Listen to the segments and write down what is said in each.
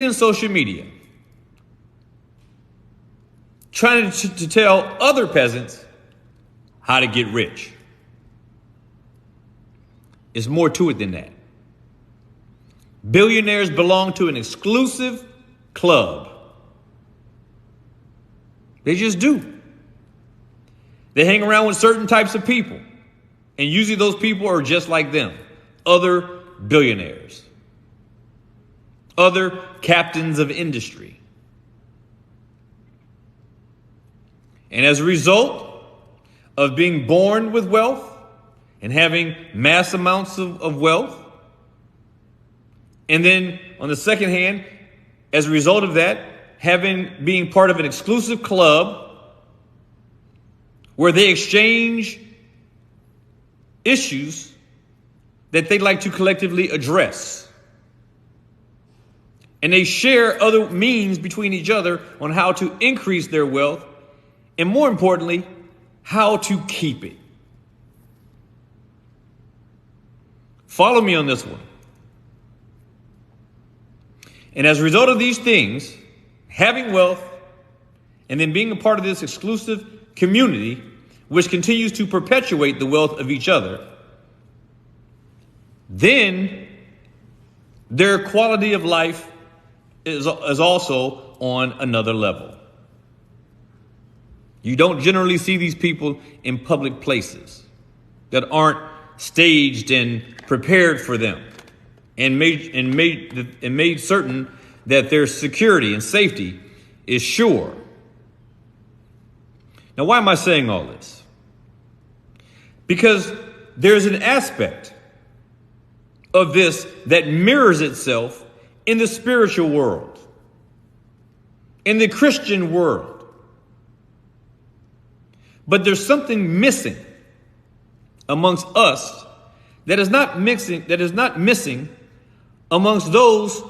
in social media trying to tell other peasants how to get rich. It's more to it than that. Billionaires belong to an exclusive club. They just do. They hang around with certain types of people. And usually those people are just like them. Other billionaires. Other captains of industry. And as a result of being born with wealth and having mass amounts of wealth, and then on the second hand, as a result of that, being part of an exclusive club where they exchange issues that they like to collectively address. And they share other means between each other on how to increase their wealth, and more importantly, how to keep it. Follow me on this one. And as a result of these things, having wealth and then being a part of this exclusive community, which continues to perpetuate the wealth of each other, then their quality of life is also on another level. You don't generally see these people in public places that aren't staged and prepared for them and made certain that their security and safety is sure. Now, why am I saying all this? Because there's an aspect of this that mirrors itself in the spiritual world, in the Christian world. But there's something missing amongst us that is not missing amongst those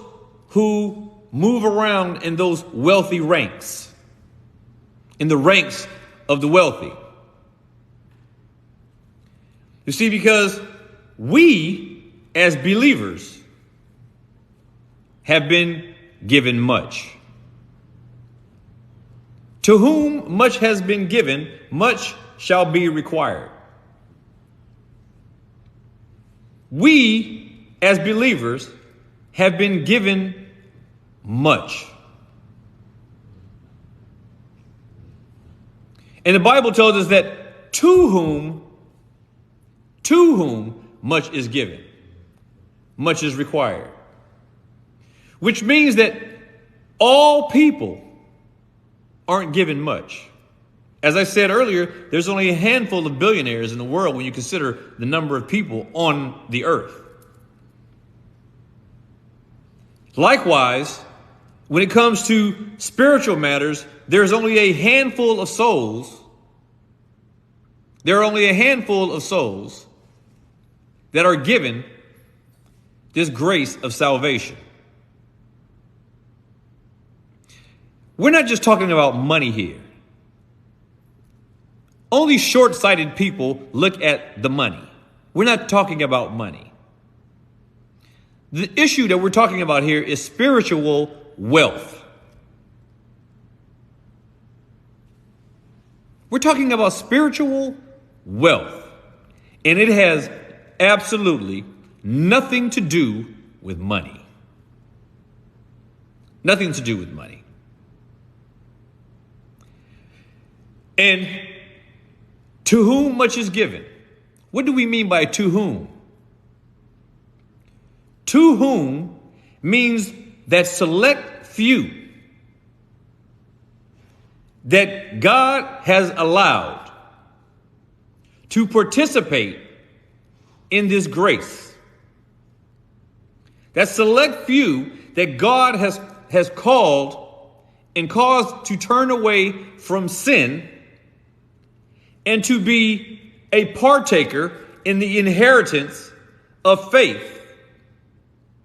who move around in those wealthy ranks, in the ranks of the wealthy. You see, because we as believers have been given much. To whom much has been given, much shall be required. We, as believers, have been given much. And the Bible tells us that to whom much is given, much is required. Which means that all people aren't given much. As I said earlier, there's only a handful of billionaires in the world when you consider the number of people on the earth. Likewise, when it comes to spiritual matters, there's only a handful of souls. There are only a handful of souls that are given this grace of salvation. We're not just talking about money here. Only short-sighted people look at the money. We're not talking about money. The issue that we're talking about here is spiritual wealth. We're talking about spiritual wealth. And it has absolutely nothing to do with money. Nothing to do with money. And to whom much is given. What do we mean by to whom? To whom means that select few that God has allowed to participate in this grace. That select few that God has called and caused to turn away from sin and to be a partaker in the inheritance of faith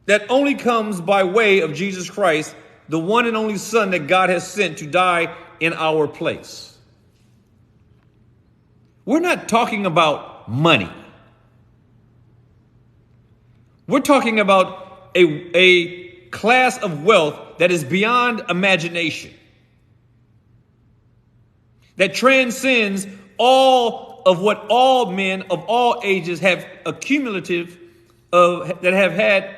that only comes by way of Jesus Christ, the one and only Son that God has sent to die in our place. We're not talking about money. We're talking about a class of wealth that is beyond imagination, that transcends all of what all men of all ages have accumulative of, that have had